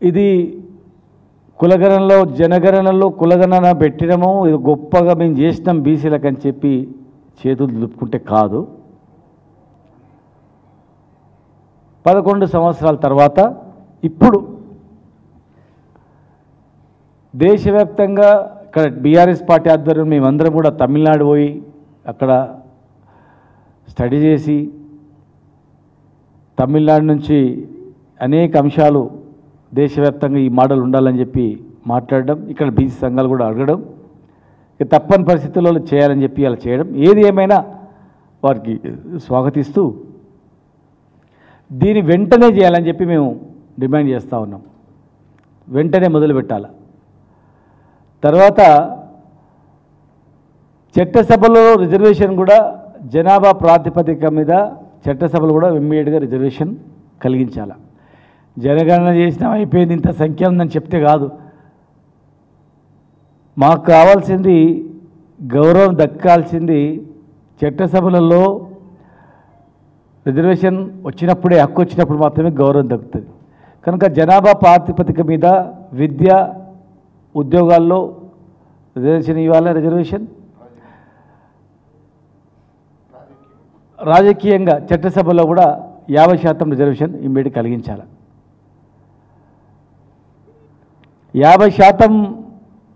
ఇది కులగణనలో జనగణనలో కులగణన పెట్టడము ఇది గొప్పగా మేము చేసినాం బీసీలకు అని చెప్పి చేతులు దులుపుకుంటే కాదు. 11 సంవత్సరాల తర్వాత ఇప్పుడు దేశవ్యాప్తంగా ఇక్కడ బీఆర్ఎస్ పార్టీ ఆధ్వర్యం మేమందరం కూడా తమిళనాడు పోయి అక్కడ స్టడీ చేసి తమిళనాడు నుంచి అనేక అంశాలు దేశవ్యాప్తంగా ఈ మోడల్ ఉండాలని చెప్పి మాట్లాడడం, ఇక్కడ బీసీ సంఘాలు కూడా అడగడం, ఇక తప్పని పరిస్థితుల్లో చేయాలని చెప్పి అలా చేయడం, ఏది ఏమైనా వారికి స్వాగతిస్తూ దీన్ని వెంటనే చేయాలని చెప్పి మేము డిమాండ్ చేస్తూ ఉన్నాం. వెంటనే మొదలు పెట్టాలి. తర్వాత చట్టసభలో రిజర్వేషన్ కూడా జనాభా ప్రాతిపదిక మీద చట్టసభలు కూడా ఇమ్మీడియట్గా రిజర్వేషన్ కలిగించాలి. జనగణన చేసినా అయిపోయింది ఇంత సంఖ్య ఉందని చెప్తే కాదు. మాకు కావాల్సింది గౌరవం దక్కాల్సింది చట్టసభలలో రిజర్వేషన్ వచ్చినప్పుడే, హక్కు వచ్చినప్పుడు మాత్రమే గౌరవం దక్కుతుంది. కనుక జనాభా ప్రాతిపదిక మీద విద్య ఉద్యోగాల్లో రిజర్వేషన్ ఇవ్వాలి. రిజర్వేషన్ రాజకీయంగా చట్టసభలో కూడా 50% రిజర్వేషన్ ఇమ్మీడియట్ కలిగించాలి. 50%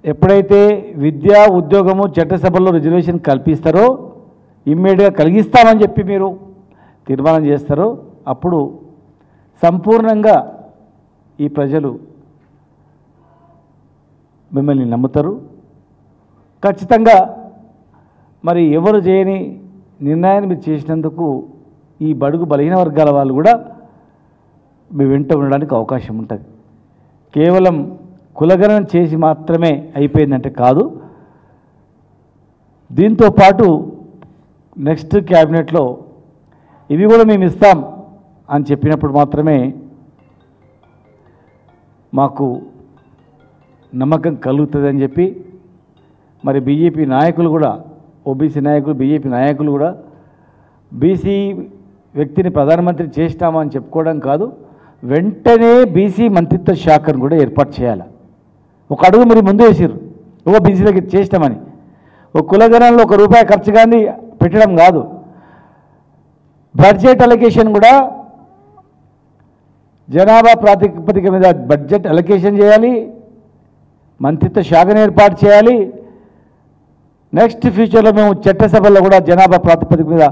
ఎప్పుడైతే విద్యా ఉద్యోగము చట్టసభలో రిజర్వేషన్ కల్పిస్తారో, ఇమ్మీడియట్గా కలిగిస్తామని చెప్పి మీరు తీర్మానం చేస్తారో, అప్పుడు సంపూర్ణంగా ఈ ప్రజలు మిమ్మల్ని నమ్ముతారు. ఖచ్చితంగా మరి ఎవరు చేయని నిర్ణయాన్ని మీరు చేసినందుకు ఈ బడుగు బలహీన వర్గాల వాళ్ళు కూడా మీ వెంట ఉండడానికి అవకాశం ఉంటుంది. కేవలం కులగణన చేసి మాత్రమే అయిపోయిందంటే కాదు. దీంతో పాటు నెక్స్ట్ క్యాబినెట్లో ఇవి కూడా మేము ఇస్తాం అని చెప్పినప్పుడు మాత్రమే మాకు నమ్మకం కలుగుతుందని చెప్పి మరి బీజేపీ నాయకులు కూడా, ఓబీసీ నాయకులు, బీజేపీ నాయకులు కూడా బీసీ వ్యక్తిని ప్రధానమంత్రి చేస్తామని చెప్పుకోవడం కాదు, వెంటనే బీసీ మంత్రిత్వ శాఖను కూడా ఏర్పాటు చేయాలి. ఒక అడుగు మీరు ముందు వేసారు, బీసీలకి చేస్తామని. ఒక కులగణనలో ₹1 ఖర్చు కానీ పెట్టడం కాదు, బడ్జెట్ అలొకేషన్ కూడా జనాభా ప్రాతిపదిక మీద బడ్జెట్ అలొకేషన్ చేయాలి, మంత్రిత్వ శాఖను ఏర్పాటు చేయాలి. నెక్స్ట్ ఫ్యూచర్లో మేము చట్టసభల్లో కూడా జనాభా ప్రాతిపదిక మీద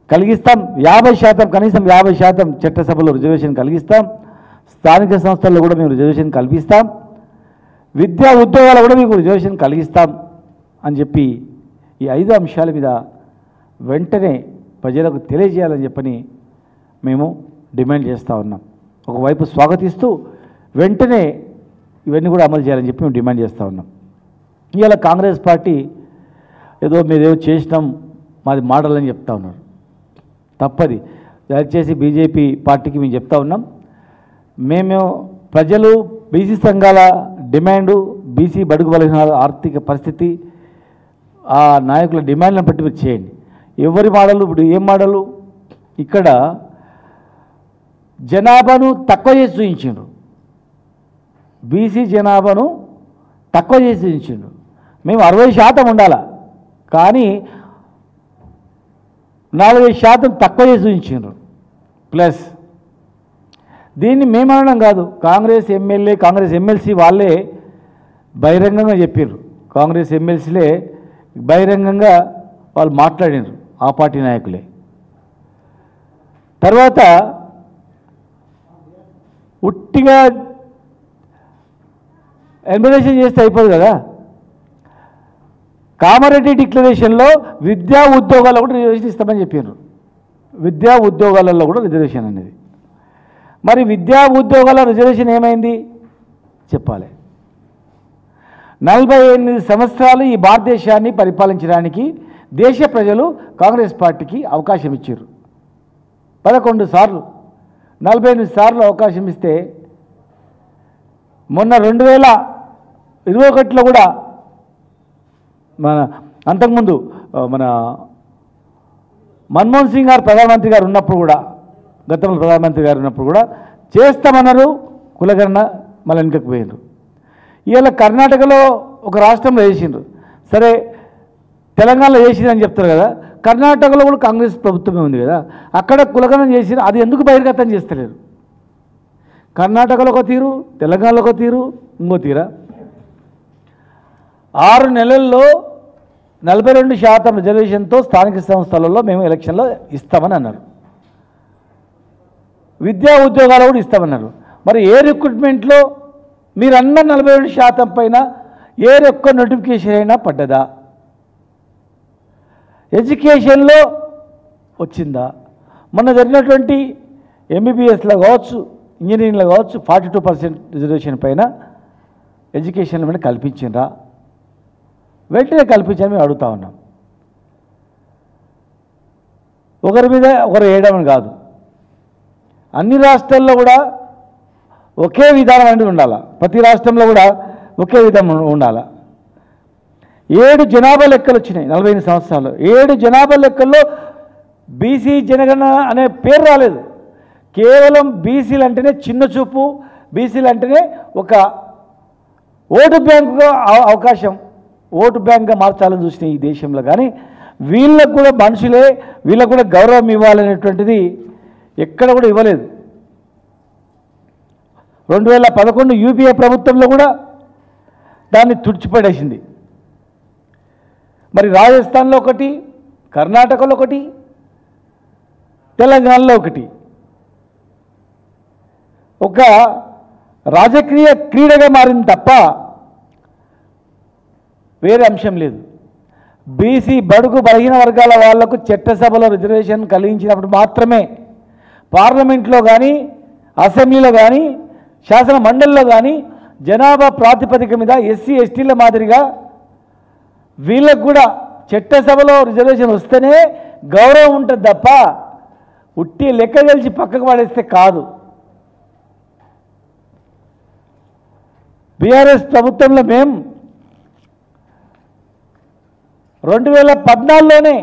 కలిగిస్తాం. 50%, కనీసం 50% చట్టసభలో రిజర్వేషన్ కలిగిస్తాం. స్థానిక సంస్థల్లో కూడా మేము రిజర్వేషన్ కల్పిస్తాం. విద్యా ఉద్యోగాలు కూడా మీకు రిజర్వేషన్ కలిగిస్తాం అని చెప్పి ఈ 5 అంశాల మీద వెంటనే ప్రజలకు తెలియజేయాలని చెప్పని మేము డిమాండ్ చేస్తూ ఉన్నాం. ఒకవైపు స్వాగతిస్తూ వెంటనే ఇవన్నీ కూడా అమలు చేయాలని చెప్పి మేము డిమాండ్ చేస్తూ ఉన్నాం. ఇవాళ కాంగ్రెస్ పార్టీ ఏదో మీరేదో చేసినాం మాది మోడల్ అని చెప్తా ఉన్నారు. తప్పది. దయచేసి బీజేపీ పార్టీకి మేము చెప్తా ఉన్నాం, మేము ప్రజలు బీసీ సంఘాల డిమాండు, బీసీ బడుగు బలహీన ఆర్థిక పరిస్థితి, ఆ నాయకుల డిమాండ్లను బట్టి మీరు చేయండి. ఎవరి మోడలు? ఇప్పుడు ఏం మోడలు? ఇక్కడ జనాభాను తక్కువ చేసి చూపించిండ్రు, బీసీ జనాభాను తక్కువ చేసి చూపించిండ్రు. మేము 60% ఉండాలా, కానీ 40% తక్కువ చేసి చూపించిండ్రు. ప్లస్ దీన్ని మేము అనడం కాదు, కాంగ్రెస్ ఎమ్మెల్యే, కాంగ్రెస్ ఎమ్మెల్సీ వాళ్ళే బహిరంగంగా చెప్పారు. కాంగ్రెస్ ఎమ్మెల్సీలే బహిరంగంగా వాళ్ళు మాట్లాడినారు, ఆ పార్టీ నాయకులే. తర్వాత ఉట్టిగా ఎన్బరేషన్ చేస్తే అయిపోదు కదా. కామారెడ్డి డిక్లరేషన్లో విద్యా ఉద్యోగాల్లో కూడా రిజర్వేషన్ ఇస్తామని చెప్పారు. విద్యా ఉద్యోగాలలో కూడా రిజర్వేషన్ అనేది. మరి విద్యా ఉద్యోగాల రిజర్వేషన్ ఏమైంది చెప్పాలి. 48 సంవత్సరాలు ఈ భారతదేశాన్ని పరిపాలించడానికి దేశ ప్రజలు కాంగ్రెస్ పార్టీకి అవకాశం ఇచ్చారు. 11 సార్లు, 48 సార్లు అవకాశం ఇస్తే మొన్న 2021లో కూడా మన అంతకుముందు మన మన్మోహన్ సింగ్ గారు ప్రధానమంత్రి గారు ఉన్నప్పుడు కూడా, గతంలో ప్రధానమంత్రి గారు ఉన్నప్పుడు కూడా చేస్తామన్నారు కులగణన. మళ్ళీ వెనుకకు పోయినరు. ఇవాళ కర్ణాటకలో ఒక రాష్ట్రంలో వేసిండ్రు, సరే తెలంగాణలో వేసిందని చెప్తారు కదా, కర్ణాటకలో కూడా కాంగ్రెస్ ప్రభుత్వమే ఉంది కదా, అక్కడ కులగణన చేసిన అది ఎందుకు బహిర్గతం చేస్తలేరు? కర్ణాటకలో ఒక తీరు, తెలంగాణలో ఒక తీరు, ఇంకో తీరా. 6 నెలల్లో 42% రిజర్వేషన్తో స్థానిక సంస్థలలో మేము ఎలక్షన్లో ఇస్తామని అన్నారు. విద్యా ఉద్యోగాలు కూడా ఇస్తామన్నారు. మరి ఏ రిక్రూట్మెంట్లో మీరు అన్న 42% పైన ఏ ఒక్క నోటిఫికేషన్ అయినా పడ్డదా? ఎడ్యుకేషన్లో వచ్చిందా? మొన్న జరిగినటువంటి ఎంబీబీఎస్లో కావచ్చు, ఇంజనీరింగ్లో కావచ్చు 42% రిజర్వేషన్ పైన ఎడ్యుకేషన్లో మీద కల్పించిండ్రా? వెంటనే కల్పించని మేము అడుగుతా ఉన్నాం. ఒకరి మీద ఒకరు వేయడం కాదు, అన్ని రాష్ట్రాల్లో కూడా ఒకే విధానం అనేది ఉండాలి. ప్రతి రాష్ట్రంలో కూడా ఒకే విధానం ఉండాలి. 7 జనాభా లెక్కలు వచ్చినాయి 45 సంవత్సరాలు. 7 జనాభా లెక్కల్లో బీసీ జనగణన అనే పేరు రాలేదు. కేవలం బీసీలు అంటేనే చిన్న చూపు, బీసీలు అంటేనే ఒక ఓటు బ్యాంకుగా అవకాశం, ఓటు బ్యాంక్గా మార్చాలని చూసిన ఈ దేశంలో. కానీ వీళ్ళకు కూడా మనుషులే, వీళ్ళకు కూడా గౌరవం ఇవ్వాలనేటువంటిది ఎక్కడ కూడా ఇవ్వలేదు. 2011 యూపీఏ ప్రభుత్వంలో కూడా దాన్ని తుడిచిపడేసింది. మరి రాజస్థాన్లో ఒకటి, కర్ణాటకలో ఒకటి, తెలంగాణలో ఒకటి ఒక రాజకీయ క్రీడగా మారింది తప్ప వేరే అంశం లేదు. బీసీ బడుగు బలహీన వర్గాల వాళ్లకు చట్టసభలో రిజర్వేషన్ కలిగించినప్పుడు మాత్రమే పార్లమెంట్లో కానీ, అసెంబ్లీలో కానీ, శాసన మండలిలో కానీ జనాభా ప్రాతిపదిక మీద ఎస్సీ ఎస్టీల మాదిరిగా వీళ్ళకు కూడా చట్టసభలో రిజర్వేషన్ వస్తేనే గౌరవం ఉంటుంది తప్ప ఉట్టి లెక్క తెలిసి పక్కకు పడేస్తే కాదు. బీఆర్ఎస్ ప్రభుత్వంలో మేము 2014లోనే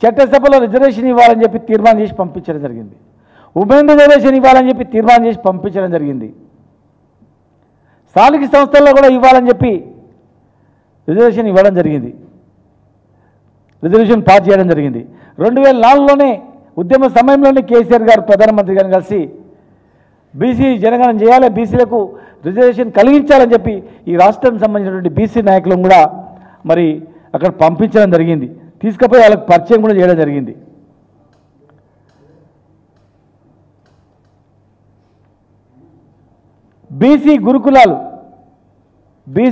చట్టసభలో రిజర్వేషన్ ఇవ్వాలని చెప్పి తీర్మానం చేసి పంపించడం జరిగింది. ఉమెన్ రిజర్వేషన్ ఇవ్వాలని చెప్పి తీర్మానం చేసి పంపించడం జరిగింది. స్థానిక సంస్థల్లో కూడా ఇవ్వాలని చెప్పి రిజర్వేషన్ ఇవ్వడం జరిగింది, రిజర్వేషన్ పాస్ చేయడం జరిగింది. 2004లోనే ఉద్యమ సమయంలోనే కేసీఆర్ గారు ప్రధానమంత్రి గారిని కలిసి బీసీ జనగణన చేయాలి, బీసీలకు రిజర్వేషన్ కలిగించాలని చెప్పి ఈ రాష్ట్రానికి సంబంధించినటువంటి బీసీ నాయకులను కూడా మరి అక్కడ పంపించడం జరిగింది. తీసుకుపోయి వాళ్ళకి పరిచయం కూడా చేయడం జరిగింది. బీసీ గురుకులాలు, బీసీ